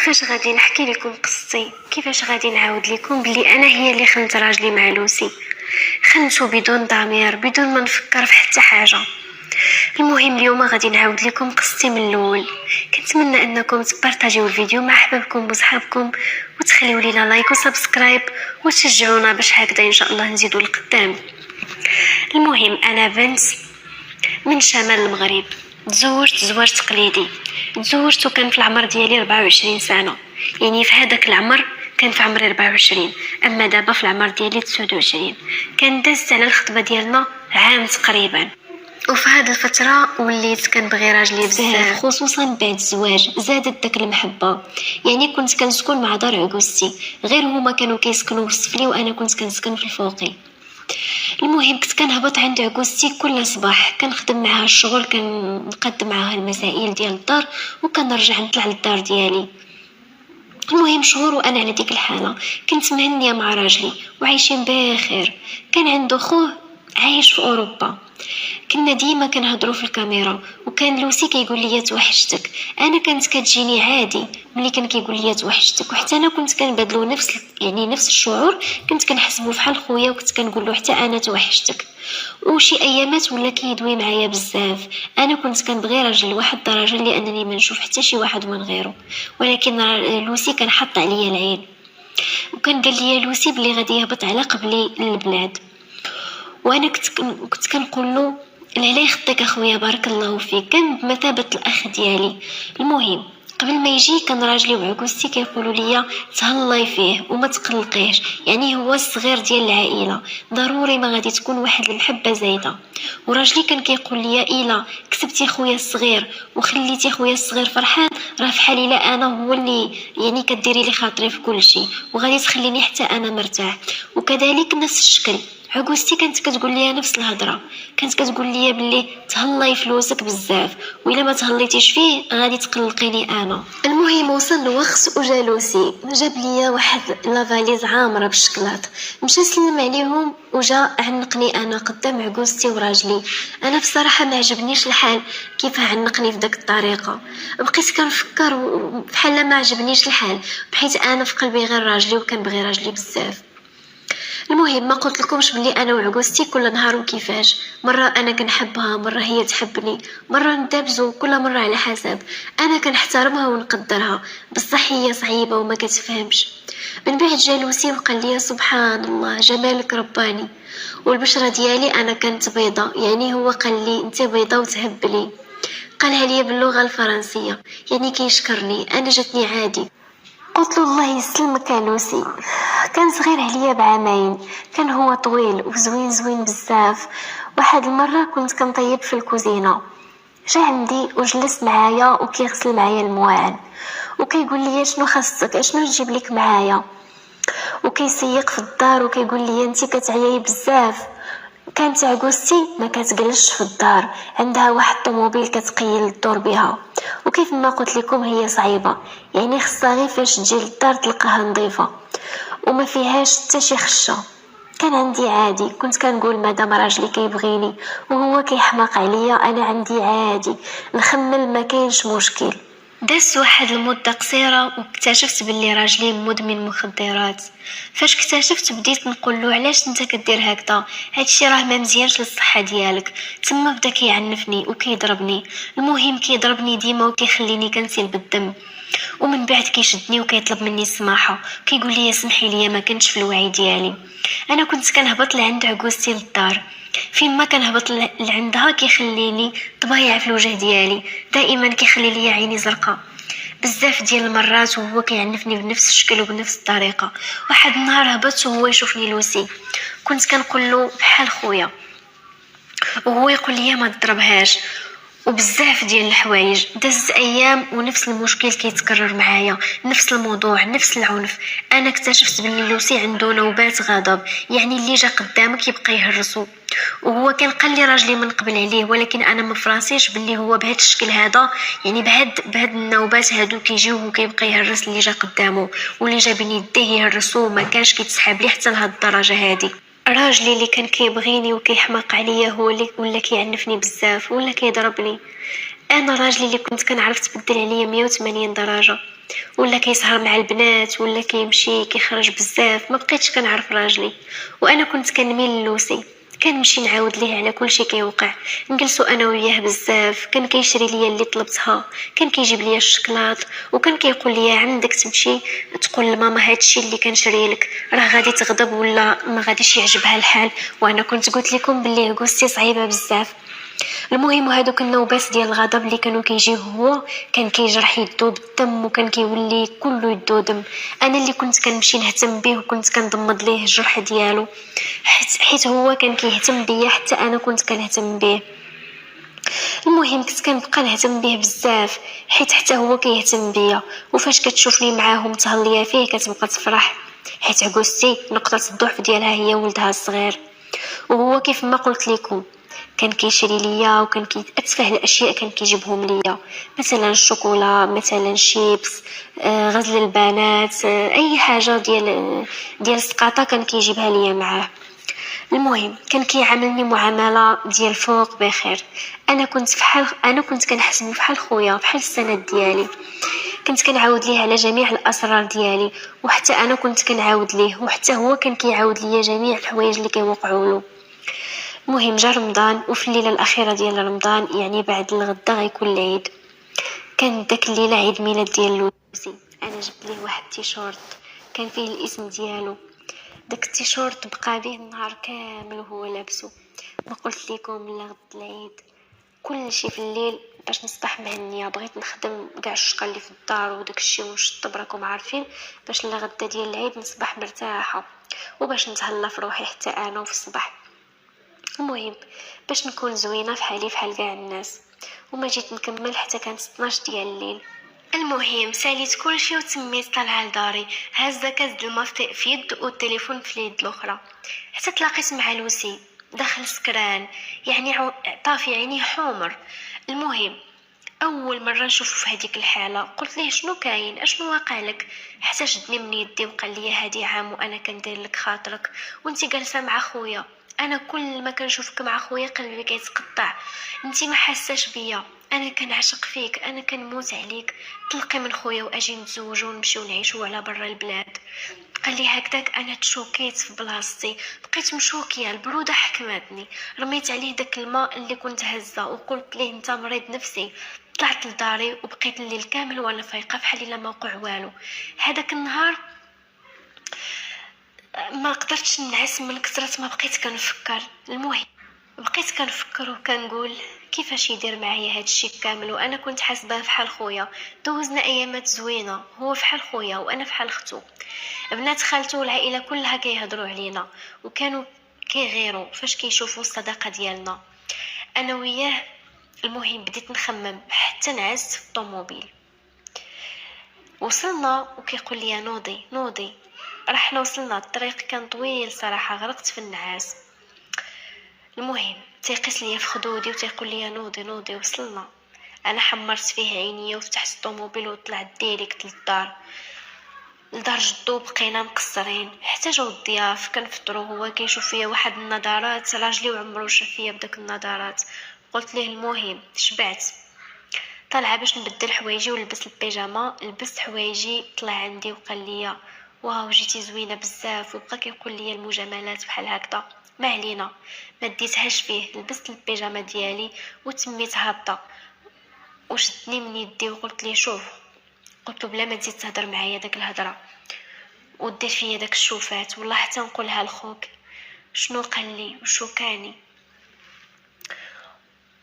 كيفاش غادي نحكي لكم قصتي؟ كيفاش غادي نعاود لكم بلي انا هي اللي خنت راجلي مع لوسي؟ خنتو بدون ضمير، بدون ما نفكر في حتى حاجه. المهم اليوم غادي نعاود لكم قصتي من الاول. كنتمنى انكم تبارطاجيو الفيديو مع احبابكم وصحابكم وتخليو لينا لايك وسبسكرايب وتشجعونا باش هكذا ان شاء الله نزيدو لقدام. المهم انا بنت من شمال المغرب، تزوجت زواج تقليدي. تزوجت وكان في العمر ديالي 24 سنه، يعني في هذاك العمر كان في عمري 24، اما دابا في العمر ديالي 29. كان دازت على الخطبه ديالنا عام تقريبا، وفي هذه الفتره وليت كنبغي راجلي بزاف، خصوصا بعد الزواج زادت داك المحبه. يعني كنت كنسكن مع دار عكوستي، غير هما كانوا كيسكنوا في السفلي وانا كنت كنسكن في الفوقي. المهم كنت كنهبط عند عكوستي كل صباح، كنخدم معاها الشغل، كنقدم معاها المسائل ديال الدار وكنرجع نطلع للدار ديالي. المهم شهور وانا على ديك الحاله، كنت مهنيه مع راجلي وعايشين بخير. كان عنده خوه عايش في اوروبا، كنا ديما كنهضروا في الكاميرا، وكان لوسي كيقول لي توحشتك. انا كانت كتجيني عادي ملي كان كيقول لي توحشتك، وحتى انا كنت كنبدلو نفس الشعور، كنت كنحسبو بحال خويا وكنت كنقول له حتى انا توحشتك. وشي ايامات ولا كيدوي معايا بزاف. انا كنت كنبغي راجل لواحد الدرجه اللي انني ما نشوف حتى شي واحد من غيره، ولكن لوسي كان حط عليا العين، وكان قال لي لوسي بلي غادي يهبط على قبلي للبلاد. وانا كنت كنقول له لا يخطيك اخويا بارك الله فيك، كان بمثابه الاخ ديالي. المهم قبل ما يجي كان راجلي وعكوستي كيقولوا لي تهلاي فيه وما تقلقيش، يعني هو الصغير ديال العائله، ضروري ما غادي تكون واحد المحبه زايده. وراجلي كان كيقول لي الا كسبتي خويا الصغير وخليتي خويا الصغير فرحان، راه فحال الا انا هو اللي يعني كديري لي خاطري في كل شيء، وغادي تخليني حتى انا مرتاح. وكذلك نفس الشكل عكوستي كانت كتقول لي نفس الهضره، كانت كتقول لي بلي تهلاي فلوسك بزاف، والا ما تهليتيش فيه غادي تقلقيني انا. المهم وصل الوقت وجا لوسي جاب لي واحد لافاليز عامره بالشكلاط، مشى سلم عليهم وجا عنقني انا قدام عكوستي وراجلي. انا بصراحه ما عجبنيش الحال كيف عنقني في داك الطريقه، بقيت كنفكر بحال ما عجبنيش الحال، بحيث انا في قلبي غير راجلي وكنبغي راجلي بزاف. المهم ما قلت لكمش بلي انا وعكوستي كل نهار وكيفاش، مره انا كنحبها، مره هي تحبني، مره ندابزو، كل مره على حسب. انا كنحترمها ونقدرها، بصح هي صعيبه وما كتفهمش. من بعد جا لوسي وقال لي سبحان الله جمالك رباني، والبشره ديالي انا كانت بيضه، يعني هو قال لي انت بيضه وتهبلي. قالها لي باللغه الفرنسيه، يعني كيشكرني. انا جاتني عادي، قلت له الله يسلمك يا لوسي. كان صغير عليا بعامين، كان هو طويل وزوين بزاف. واحد المره كنت كنطيب في الكوزينه، جا عندي وجلس معايا وكيغسل معايا المواعن، وكيقول لي شنو خاصك، شنو نجيب لك معايا، وكيسيق في الدار وكيقول لي انت كتعيي بزاف. كانت عكوستي ما كتجلسش في الدار، عندها واحد الطوموبيل كتقيل الدور بها، وكيف ما قلت لكم هي صعيبه، يعني خصها غير فاش تجي للدار تلقاها نظيفه وما فيهاش حتى شي خشه. كان عندي عادي، كنت كنقول مادام راجلي كيبغيني وهو كيحماق عليا انا عندي عادي نخمل ما كاينش مشكل. دازت واحد المده قصيره واكتشفت باللي راجلي مدمن مخدرات. فاش اكتشفت بديت نقول له علاش انت كدير هكذا، هادشي راه ما مزيانش للصحه ديالك. تما بدا كيعنفني وكيضربني. المهم كيضربني ديما وكيخليني كنسيل بالدم، ومن بعد كيشدني وكيطلب مني السماحه، كيقول لي سمحي لي ما كنتش في الوعي ديالي. انا كنت كنهبط لعند عكوستي للدار، فين ما كنهبط لعندها كيخليني طبايع في الوجه ديالي، دائما كيخلي لي عيني زرقاء بزاف ديال المرات، وهو كيعنفني بنفس الشكل وبنفس الطريقه. واحد النهار هبط وهو يشوفني لوسي، كنت كنقول له بحال خويا، وهو يقول لي ما تضربهاش، وبزاف ديال الحوايج. دازت ايام ونفس المشكل كيتكرر معايا، نفس الموضوع، نفس العنف. انا اكتشفت بلي لوسي عنده نوبات غضب، يعني اللي جا قدامك يبقى يهرسو. وهو كان قال لي راجلي من قبل عليه، ولكن انا ما فراسيش بلي هو بهذا الشكل هذا، يعني بهاد النوبات هادو كيجيوه وكيبقى يهرس اللي جا قدامه، واللي جا بين يديه يهرسو، ما كانش كيتسحب لي حتى لهاد الدرجه هادي. راجلي اللي كان كيبغيني وكيحماق عليا هو اللي ولا كيعنفني بزاف ولا كيضربني. انا راجلي اللي كنت كنعرف تبدل عليا 180 درجه، ولا كيسهر مع البنات ولا كيمشي كيخرج بزاف، ما بقيتش كنعرف راجلي. وانا كنت كنميل للوسي، كنمشي نعاود ليه على كل شيء كيوقع، نجلسوا انا وياه بزاف، كان كيشري ليا اللي طلبتها، كان كيجيب ليا الشكلاط، وكان كيقول لي عندك تمشي تقول لماما هادشي اللي كنشري لك راه غادي تغضب ولا ما غاديش يعجبها الحال. وانا كنت قلت لكم باللي عكوستي صعيبه بزاف. المهم هادوك النوبات ديال الغضب اللي كانوا كيجيو هو كان كيجرح يدو بالدم، وكان كيولي كله يدو دم. انا اللي كنت كنمشي نهتم به وكنت كنضمد ليه الجرح ديالو، حيت هو كان كيهتم بيا حتى انا كنت كنهتم به. المهم كنت كنبقى نهتم به بزاف حيت حتى هو كيهتم بيا، وفاش كتشوفني معاه متهليه فيه كتبقى تفرح، حيت عكوستي نقطه الضعف ديالها هي ولدها الصغير. وهو كيف ما قلت لكم كان كيشري ليا، وكان اتفه الاشياء كان كيجيبهم ليا، مثلا الشوكولا، مثلا شيبس، غزل البنات، اي حاجه ديال السقاطه كان كيجيبها ليا معاه. المهم كان كيعاملني معامله ديال فوق بخير. انا كنت كنحسبه بحال خويا، بحال السند ديالي. كنت كنعاود ليه على جميع الاسرار ديالي، وحتى انا كنت كنعاود ليه، وحتى هو كان كيعاود ليا جميع الحوايج اللي كيوقعوا له. المهم جا رمضان، وفي الليله الاخيره ديال رمضان يعني بعد الغدا غيكون العيد، كان داك الليله عيد ميلاد ديال لوسي. انا جبت ليه واحد تيشورت كان فيه الاسم ديالو، داك التيشورت بقى به النهار كامل وهو لابسو. ما قلت لكم لا غد العيد كل شيء في الليل باش نصبح مهنيه، بغيت نخدم كاع الشقه اللي في الدار وداك الشيء ونشطب راكم عارفين، باش لا غدا ديال العيد نصبح مرتاحه وباش نتهلا في روحي حتى انا وفي الصباح. المهم باش نكون زوينه في حالي فحال كاع الناس. وما جيت نكمل حتى كانت 12 ديال الليل. المهم ساليت كلشي وتميت طالعه لداري، هازه كاس الماء في يد والتليفون في اليد الاخرى، حتى تلاقيت مع لوسي داخل سكران، يعني طافي عينيه حمر. المهم اول مره نشوفه في هذيك الحاله قلت ليه شنو كاين، اشنو واقع لك؟ حتى شدني من يدي وقال لي هادي عام وانا كندير لك خاطرك وانتي جالسه مع خويا. انا كل ما كنشوفك مع خويا قلبي كيتقطع، انتي ما حاساش بيا، انا كنعشق فيك، انا كنموت عليك، طلقي من خويا واجي نتزوجوا ونمشيو نعيشوا على برا البلاد. قال لي هكذاك انا تشوكيت في بلاصتي، بقيت مشوكيه، البروده حكمتني، رميت عليه داك الماء اللي كنت هزه وقلت ليه انت مريض نفسي. طلعت لداري وبقيت الليل كامل وانا فايقه بحال الا ما وقع والو. هذاك النهار ما قدرتش نعس من كثرة ما بقيت كنفكر. المهم بقيت كنفكر وكنقول كيفاش يدير معايا هادشي كامل وانا كنت حاسباه فحال خويا. دوزنا ايامات زوينه، هو فحال خويا وانا فحال ختو. بنات خالته والعائله كلها كيهضروا علينا وكانوا كيغيروا فاش كيشوفوا الصداقه ديالنا انا وياه. المهم بديت نخمم حتى نعست في الطوموبيل. وصلنا وكيقول لي نوضي نوضي، رحنا وصلنا، الطريق كان طويل صراحه، غرقت في النعاس. المهم تيقيس ليا في خدودي وتيقول لي نوضي نوضي. وصلنا، انا حمرت فيه عينيا وفتحت الطوموبيل وطلعت ديريكت للدار. لدار جدو بقينا مقصرين حتى جاو الضياف، كنفطروا هو كيشوف فيا واحد النظارات، راجلي وعمرو شاف فيا بداك النظارات. قلت ليه المهم شبعت، طالعه باش نبدل حوايجي ولبس البيجاما، لبست حوايجي طلع عندي وقال لي واو جيتي زوينه بزاف، وبقى كيقول لي المجاملات بحال هكذا. ما علينا، ما ديتهاش فيه، لبست البيجاما ديالي وتميت هابطه وشدني من يدي وقلت ليه شوف، قلت له بلا ما تزيد تهضر معايا داك الهضره ودير فيا داك الشوفات والله حتى نقولها لخوك. شنو قال لي وشو كاني؟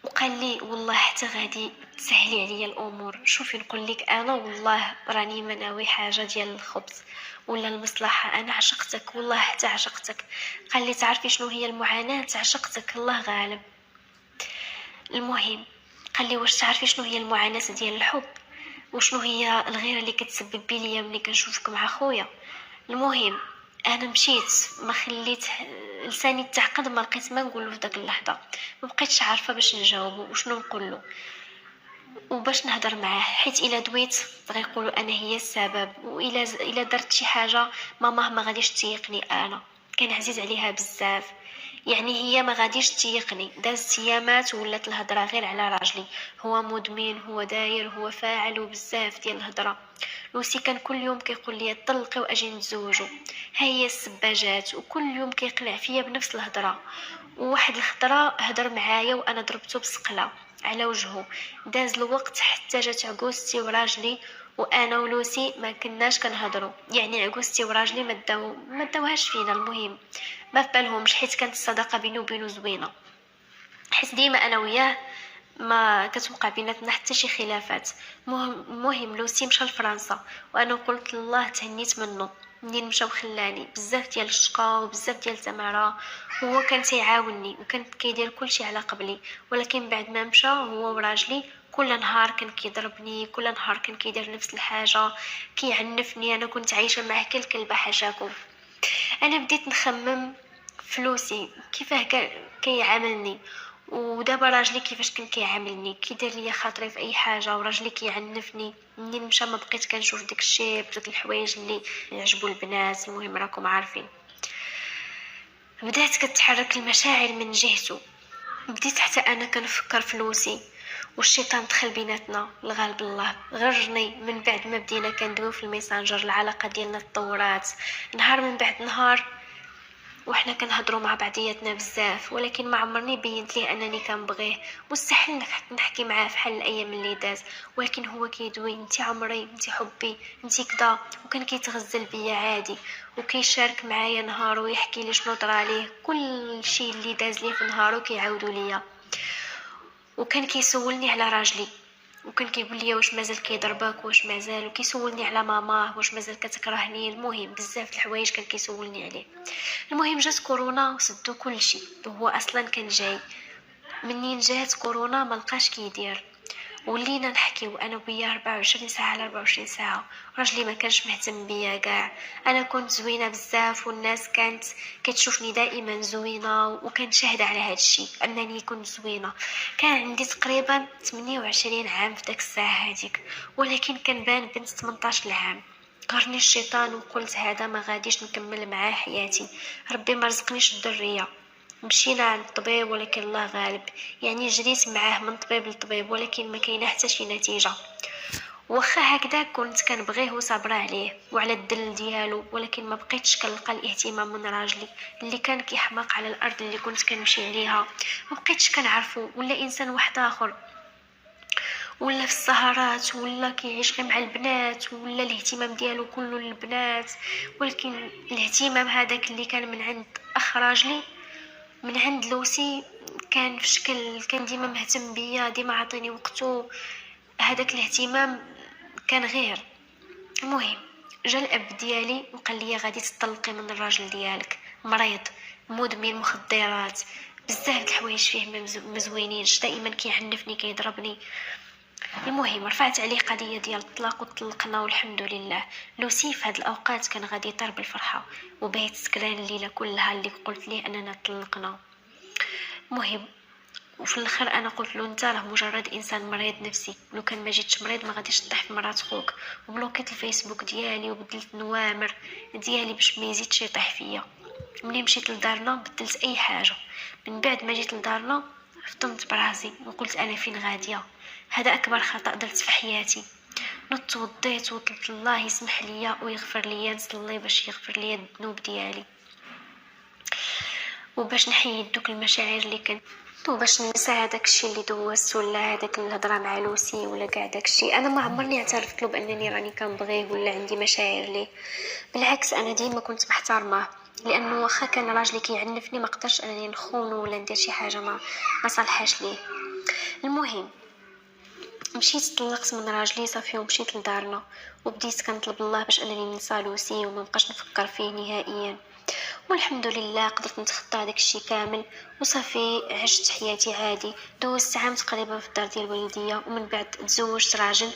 وقال لي والله حتى غادي تسهلي عليا الامور. شوفي نقول لك انا والله راني ما ناوي حاجه ديال الخبز ولا المصلحه، انا عشقتك والله حتى عشقتك. قال لي تعرفي شنو هي المعاناه؟ عشقتك الله غالب. المهم قال لي واش تعرفي شنو هي المعاناه ديال الحب وشنو هي الغيره اللي كتسبب بي ليا ملي كنشوفك مع خويا؟ المهم انا مشيت، ما خليت لساني تعقد، ما لقيت ما نقول له في داك اللحظه، ما بقيتش عارفه باش نجاوبه وشنو نقول له وباش نهضر معاه، حيت الا دويت غيقولوا انا هي السبب، والا درت شي حاجه ماما ما غاديش تيقني. انا كان عزيز عليها بزاف، يعني هي ما غاديش تيقني، داز ايامات ولات الهضره غير على راجلي، هو مدمن، هو داير، هو فاعل وبزاف ديال الهضره. لوسي كان كل يوم كيقول لي طلقي واجي نتزوجوا، ها هي السباجات، وكل يوم كيقلع فيا بنفس الهضره. وواحد الخطره هضر معايا وانا ضربته بسقله على وجهه. داز الوقت حتى جات عقوستي وراجلي، وانا ولوسي ما كناش كنهضروا، يعني عقوستي وراجلي ما داوهاش فينا. المهم ما في بالهمش، حيت كانت الصداقه بيني وبينه زوينه، حيت ديما انا وياه ما كتوقع بيناتنا حتى شي خلافات. المهم لوسي مشى لفرنسا، وانا قلت لله تهنيت منه. منين مشى وخلاني بزاف ديال الشقا وبزاف ديال التماره، هو كان تيعاونني وكان كيدير كلشي على قبلي. ولكن بعد ما مشى هو وراجلي، كل نهار كان كيضربني، كل نهار كان كيدير نفس الحاجه، كيعنفني. انا كنت عايشه معاه كالكلبه حاشاكم. انا بديت نخمم فلوسي كيفاه كيعاملني، ودابا راجلي كيفاش كان كيعاملني، كيدير ليا خاطري في اي حاجه، وراجلي كيعنفني. منين مشى ما بقيت كنشوف داك الشيء، بداك الحوايج اللي يعجبوا البنات. المهم راكم عارفين، بدات كتحرك المشاعر من جهته. بديت حتى انا كنفكر في لوسي، والشيطان دخل بيناتنا. الغالب الله غرني من بعد ما بدينا كندويو في الميسنجر. العلاقه ديالنا تطورات نهار من بعد نهار، وحنا كنهضروا مع بعضياتنا بزاف، ولكن ما عمرني بينت ليه انني كنبغيه. مستحيل نحكي معاه فحال الايام اللي داز، ولكن هو كيدوي انت عمري، انت حبي، انت كذا، وكان كيتغزل بيا عادي، وكيشارك معايا نهار ويحكي لي شنو طرا ليه، كل شيء اللي داز ليه في نهارو كيعاودوا ليا. وكان كيسولني على راجلي، وكان كيقول لي واش مازال كيضربك، واش مازال، وكيسولني على ماما واش مازال كتكرهني. المهم بزاف د الحوايج كان كيسولني عليه. المهم جات كورونا وسدوا كل شيء، وهو اصلا كان جاي. منين جات كورونا ما لقاش كيدير، ولينا نحكيو انا وياه 24 ساعه على 24 ساعه. راجلي ما كانش مهتم بيا كاع. انا كنت زوينه بزاف، والناس كانت كتشوفني دائما زوينه، وكان شاهده على هذا الشيء انني كنت زوينه. كان عندي تقريبا 28 عام في داك الساعه هذيك، ولكن كان بان بنت 18 عام. قهرني الشيطان وقلت هذا ما غاديش نكمل معاه حياتي، ربي ما رزقنيش الذريه. مشينا عند الطبيب ولكن الله غالب، يعني جريت معاه من طبيب لطبيب، ولكن ما كاينه حتى شي نتيجه. واخا هكذا كنت كنبغيه وصابره عليه وعلى الدل ديالو، ولكن ما بقيتش كنلقى الاهتمام من راجلي اللي كان كيحماق على الارض اللي كنت كنمشي عليها. ما بقيتش كنعرفو، ولا انسان واحد اخر، ولا في السهرات، ولا كيعيش غير مع البنات، ولا الاهتمام ديالو كله للبنات. ولكن الاهتمام هذاك اللي كان من عند اخ راجلي، من عند لوسي، كان في شكل كان ديما مهتم بيا، ديما عطيني وقته. هذاك الاهتمام كان غير. المهم جا الاب ديالي وقال لي غادي تطلقي من الراجل ديالك، مريض، مدمن مخدرات، بزاف د الحوايج فيه مزوينينش، دائما كيعنفني كيضربني. المهم رفعت عليه قضيه ديال الطلاق وطلقنا، والحمد لله. لوسي في هاد الاوقات كان غادي يطير بالفرحه، وبيت سكران الليله كلها اللي قلت ليه اننا طلقنا. مهم وفي الاخر انا قلت له انت راه مجرد انسان مريض نفسي، لو كان ما جيتش مريض ما غاديش تطيح في مرات خوك. وبلوكيت الفيسبوك ديالي وبدلت نوامر ديالي باش ما يزيدش يطيح فيا. ملي مشيت لدارنا بدلت اي حاجه. من بعد ما جيت لدارنا فطمت براسي وقلت انا فين غاديه، هذا اكبر خطا درت في حياتي. نط وضيت وطلبت الله يسمح ليا ويغفر ليا، نصلي باش يغفر ليا الذنوب ديالي، وباش نحيد دوك المشاعر اللي كنت، وباش ننسى هذاك الشيء اللي دوزت، ولا هذاك الهضره مع لوسي، ولا كاع داك الشيء. انا ما عمرني اعترفت له بانني راني كنبغيه ولا عندي مشاعر ليه. بالعكس انا ديما كنت محترمه، لانه واخا كان راجلي كيعنفني ما قدرش انني نخونو ولا ندير شي حاجه ما صالحاش ليه. المهم مشيت طلقت من راجلي صافي، ومشيت لدارنا وبديت كنطلب الله باش انني ننسى لوسي وما نبقاش نفكر فيه نهائيا. والحمد لله قدرت نتخطى هذاك الشيء كامل، وصافي عشت حياتي عادي. دوزت عام تقريبا في الدار ديال الوالديه، ومن بعد تزوجت راجل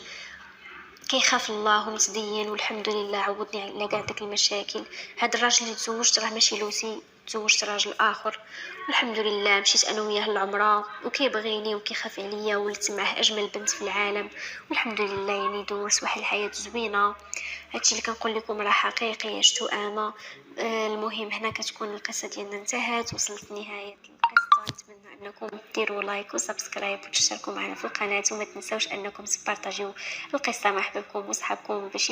كيخاف الله ومتدين، والحمد لله عوضني على كاع داك المشاكل. هاد الراجل اللي تزوجت راه ماشي لوسي، تزوجت راجل اخر، والحمد لله مشيت انا وياه للعمره وكيبغيني وكيخاف عليا ولدت معاه اجمل بنت في العالم، والحمد لله يعني دوزت واحد الحياه زوينه. هادشي اللي كنقول لكم راه حقيقي، عشتو انا. المهم هنا كتكون القصه ديالنا انتهت، وصلت لنهايه القصه. نتمنى انكم ديروا لايك وسبسكرايب وتشتركوا معنا في القناه، وما تنساوش انكم تبارطاجيو القصه مع حبابكم وصحابكم باش